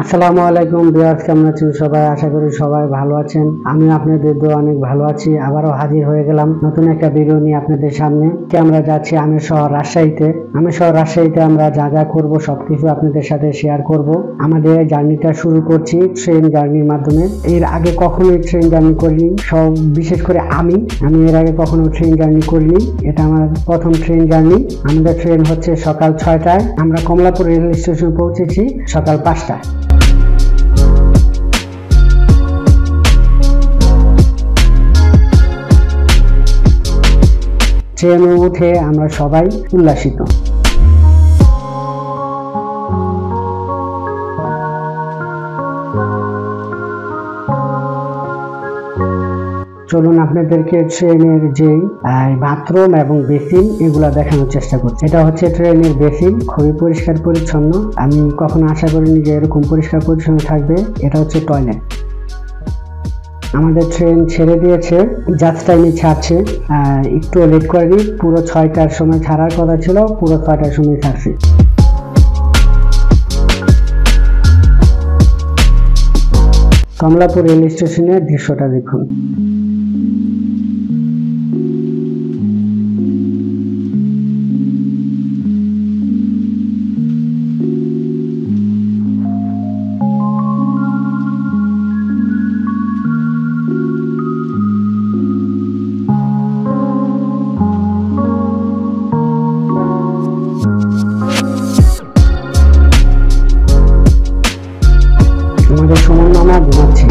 আসসালামু আলাইকুম ভিউয়ার্স, কেমন আছেন সবাই? আশা করি সবাই ভালো আছেন। আমি আপনাদের দোয়া অনেক ভালো আছি। আবারও হাজির হয়ে গেলাম নতুন একটা ভিডিও নিয়ে আপনাদের সামনে। আমরা যাচ্ছি আমির শহর রাজশাহীতে। আমরা যা যা করবো সবকিছু আপনাদের সাথে শেয়ার করব। আমাদের জার্নিটা শুরু করছি ট্রেন জার্নির মাধ্যমে। এর আগে কখনোই ট্রেন জার্নি করিনি, বিশেষ করে আমি এর আগে কখনো ট্রেন জার্নি করিনি। এটা আমার প্রথম ট্রেন জার্নি। আমাদের ট্রেন হচ্ছে সকাল 6টায়। আমরা কমলাপুর রেল স্টেশনে পৌঁছেছি সকাল 5টায়। ট্রেনে উঠে আমরা সবাই উল্লাসিত। চলুন আপনাদেরকে ট্রেনের যে বাথরুম এবং বেসিন এগুলা দেখানোর চেষ্টা করছি। এটা হচ্ছে ট্রেনের বেসিন, খুবই পরিষ্কার পরিচ্ছন্ন। আমি কখনো আশা করিনি যে এরকম পরিষ্কার পরিচ্ছন্ন থাকবে। এটা হচ্ছে টয়লেট। আমাদের ট্রেন ছেড়ে দিয়েছে, জাস্ট টাইমে ছাড়ছে। একটু লেট করেনি, পুরো 6টার সময় ছাড়ার কথা ছিল, পুরো 6টার সময় ছাড়ছে। কমলাপুর রেল স্টেশনের দৃশ্যটা দেখুন। আমাদের সুমন মামা ঘুমাচ্ছে।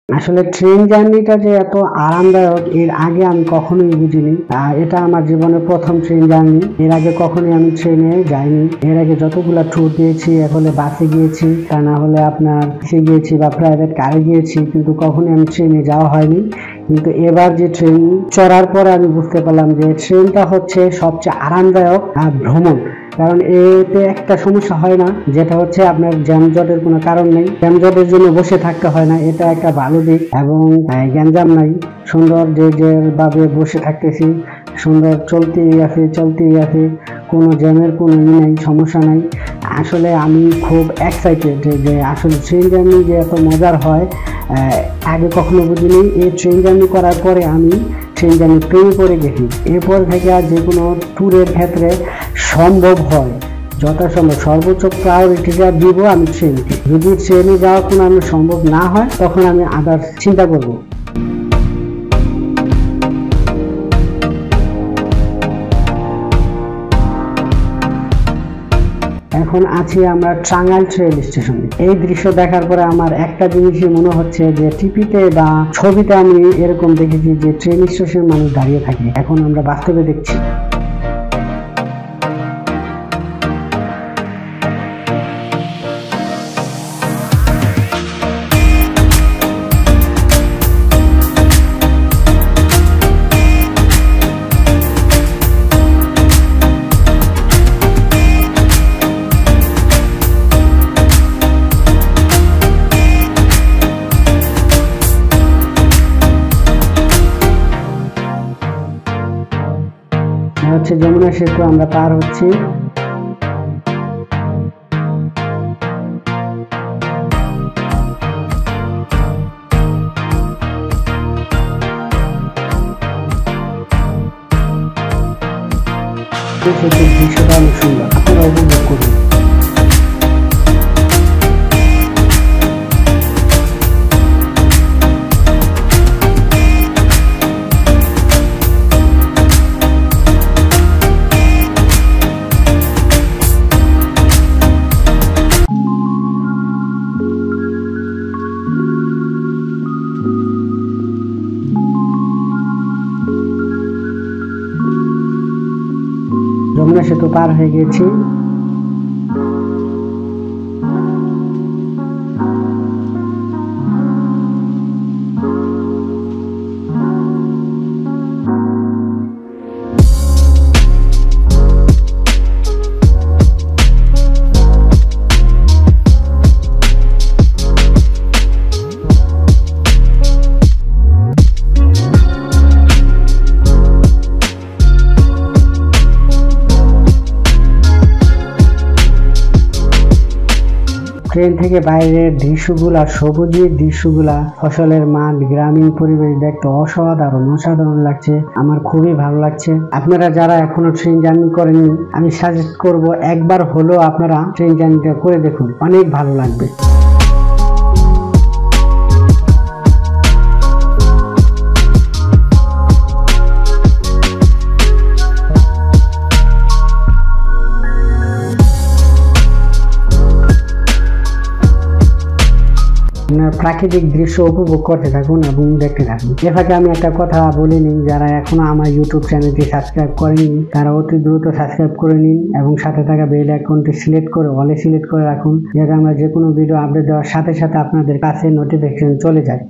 আসলে ট্রেন জার্নিটা যে এত আরামদায়ক এর আগে আমি কখনোই বুঝিনি। এটা আমার জীবনের প্রথম ট্রেন জার্নি। এর আগে কখনোই আমি ট্রেনে যাইনি। এর আগে যতগুলা ট্যুর দিয়েছি হলে বাসে গিয়েছি, তা না হলে আপনার বাসে গিয়েছি বা প্রাইভেট কারে গিয়েছি, কিন্তু কখনোই আমি ট্রেনে যাওয়া হয়নি। কিন্তু এবার যে ট্রেন চড়ার পরে আমি বুঝতে পারলাম যে ট্রেনটা হচ্ছে সবচেয়ে আরামদায়ক ভ্রমণ। কারণ এতে একটা সমস্যা হয় না, যেটা হচ্ছে আপনার যানজটের কোনো কারণ নেই, যানজটের জন্য বসে থাকতে হয় না। এটা একটা ভালো দিক। এবং গ্যাঞ্জাম নাই, সুন্দর যে ভাবে বসে থাকতেছি, সুন্দর চলতেই আছে, কোনো জ্যামের কোনো নাই, সমস্যা নাই। আসলে আমি খুব এক্সাইটেড যে আসলে ট্রেন জার্নি যে এত মজার হয় আগে কখনো বুঝিনি। এই ট্রেন জার্নি করার পরে আমি ট্রেন জার্নি প্রেমে পড়ে গেছি। এরপর থেকে আর যে কোনো ট্যুরের ক্ষেত্রে সম্ভব হয় যথাসম্ভব সর্বোচ্চ প্রায়োরিটিটা দিব আমি ট্রেনকে। যদি ট্রেনে যাওয়া কোনো আমার সম্ভব না হয় তখন আমি আদার্স চিন্তা করব। এখন আছি আমরা টাঙ্গাইল রেল স্টেশনে। এই দৃশ্য দেখার পরে আমার একটা জিনিসই মনে হচ্ছে যে টিভিতে বা ছবিতে আমি এরকম দেখেছি যে ট্রেন স্টেশনে মানুষ দাঁড়িয়ে থাকে, এখন আমরা বাস্তবে দেখছি। হচ্ছে যমুনা সেতু আমরা পার হচ্ছি। সেতুর দৃশ্যটা অনেক সুন্দর, আপনারা উপভোগ করুন। সেতু পার হয়ে গেছি। ট্রেন থেকে বাইরের দৃশ্যগুলা, সবুজের দৃশ্যগুলা, ফসলের মাঠ, গ্রামীণ পরিবেশ দেখতে অসাধারণ লাগছে। আমার খুবই ভালো লাগছে। আপনারা যারা এখনো ট্রেন জার্নি করেননি, আমি সাজেস্ট করব একবার হলেও আপনারা ট্রেন জার্নিটা করে দেখুন, অনেক ভালো লাগবে। প্রাকৃতিক দৃশ্য উপভোগ করতে থাকুন এবং দেখতে থাকুন। এ ফাঁকে আমি একটা কথা বলে নিন, যারা এখনো আমার ইউটিউব চ্যানেলটি সাবস্ক্রাইব করেননি তারা অতি দ্রুত সাবস্ক্রাইব করে নিন এবং সাথে থাকা বেল আইকনটি সিলেক্ট করে অলে সিলেক্ট করে রাখুন, যাতে আমরা যে কোনো ভিডিও আপডেট দেওয়ার সাথে সাথে আপনাদের কাছে নোটিফিকেশন চলে যায়।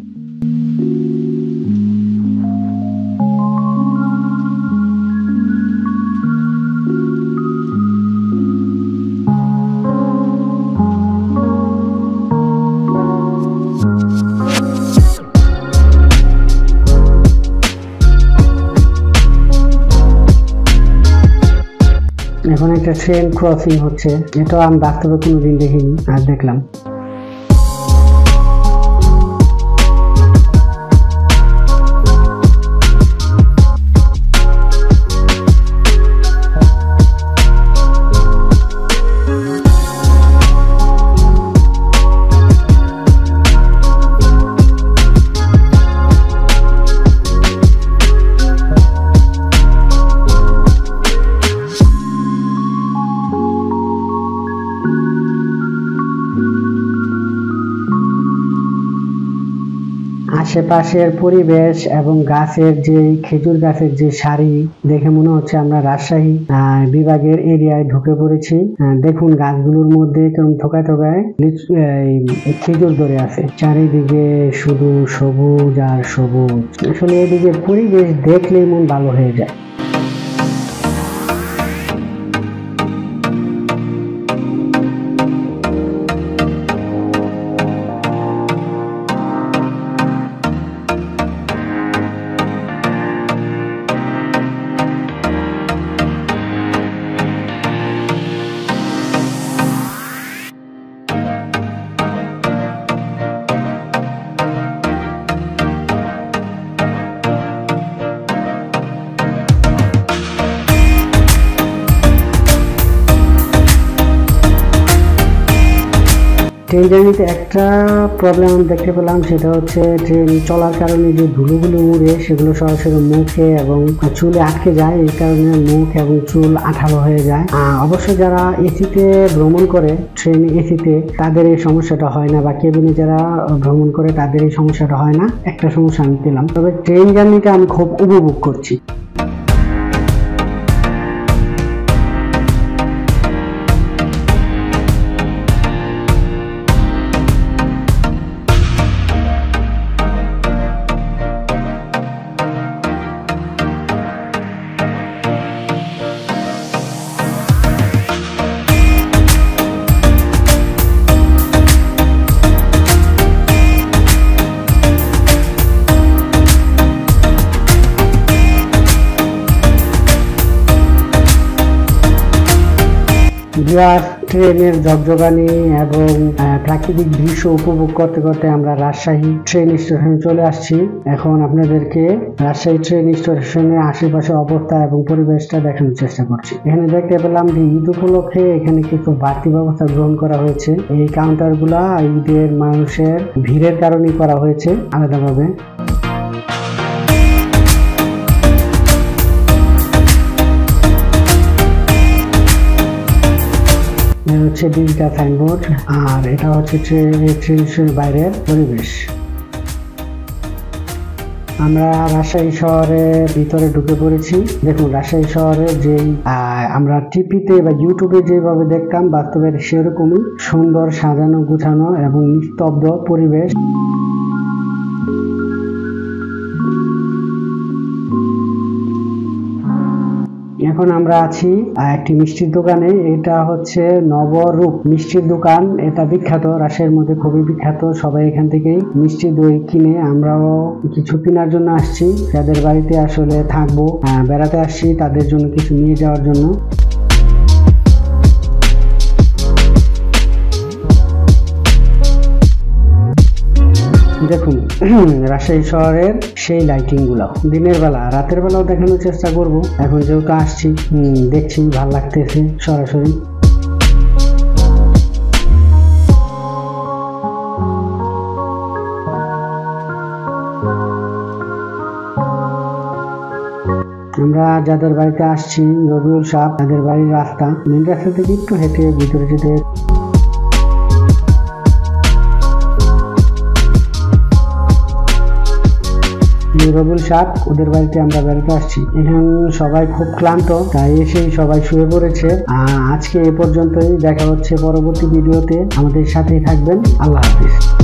এখন একটা ট্রেন ক্রসিং হচ্ছে, এটা আমি বাস্তবে কোনোদিন দেখিনি, আর দেখলাম। আশেপাশের পরিবেশ এবং গাছের যে খেজুর গাছের যে সারি দেখে মনে হচ্ছে আমরা রাজশাহী বিভাগের এরিয়ায় ঢুকে পড়েছি। দেখুন গাছগুলোর মধ্যে কেমন থোকায় থোকায় খেজুর ধরে আছে, চারিদিকে শুধু সবুজ আর সবুজ। আসলে এদিকে পরিবেশ দেখলেই মন ভালো হয়ে যায়। ট্রেন জার্নিতে একটা প্রবলেম আমি দেখতে পেলাম, সেটা হচ্ছে ট্রেন চলার কারণে যে ধুলোগুলো উড়ে সেগুলো সরাসরি মুখে এবং চুলে আটকে যায়, এই কারণে মুখ এবং চুল আঠালো হয়ে যায়। অবশ্য যারা এসিতে ভ্রমণ করে, ট্রেন এসিতে, তাদের এই সমস্যাটা হয় না, বা কেবিনে যারা ভ্রমণ করে তাদের এই সমস্যাটা হয় না। একটা সমস্যা আমি পেলাম, তবে ট্রেন জার্নিটা আমি খুব উপভোগ করছি। ট্রেনের ঝকঝকানি এবং প্রাকৃতিক দৃশ্য উপভোগ করতে করতে আমরা রাজশাহী ট্রেন স্টেশনে চলে আসছি। এখন আপনাদেরকে রাজশাহী ট্রেন স্টেশনের আশেপাশে অবস্থা এবং পরিবেশটা দেখানোর চেষ্টা করছি। এখানে দেখতে পেলাম যে ঈদ উপলক্ষে এখানে কিছু বাড়তি ব্যবস্থা গ্রহণ করা হয়েছে। এই কাউন্টারগুলা ঈদের মানুষের ভিড়ের কারণেই করা হয়েছে আলাদাভাবে। হচ্ছে ডিজিটাল সাইনবোর্ড, আর এটা হচ্ছে ট্রেন বাইরের পরিবেশ। আমরা রাজশাহী শহরের ভিতরে ঢুকে পড়েছি। দেখুন রাজশাহী শহরে যেই আমরা টিভিতে বা ইউটিউবে যেভাবে দেখতাম বাস্তবের সেরকমই সুন্দর সাজানো গুছানো এবং নিস্তব্ধ পরিবেশ। এখন আমরা আছি একটি মিষ্টির দোকানে। এটা হচ্ছে নবরূপ মিষ্টির দোকান। এটা বিখ্যাত, রাজশাহীর মধ্যে খুবই বিখ্যাত। সবাই এখান থেকেই মিষ্টি দই কিনে। আমরাও কিছু কেনার জন্য আসছি, যাদের বাড়িতে আসলে থাকবো, বেড়াতে আসছি, তাদের জন্য কিছু নিয়ে যাওয়ার জন্য। দেখুন রাজশাহী শহরের সেই লাইটিং গুলো দিনের বেলা, রাতের বেলাও দেখানোর চেষ্টা করব। এখন যেহেতু আসছি, দেখছি, ভাল লাগতেছে সরাসরি। আমরা যাদের বাড়িতে আসছি, রবিউল সাহেব, তাদের বাড়ির রাস্তা, মেন রাস্তা থেকে একটু হেঁটে ভিতরে যেতে। রবিউল সাহেব, ওদের বাড়িতে আমরা বেড়াতে আসছি। এখন সবাই খুব ক্লান্ত, তাই এসেই সবাই শুয়ে পড়েছে। আজকে এ পর্যন্তই, দেখা হচ্ছে পরবর্তী ভিডিওতে। আমাদের সাথেই থাকবেন। আল্লাহ হাফিজ।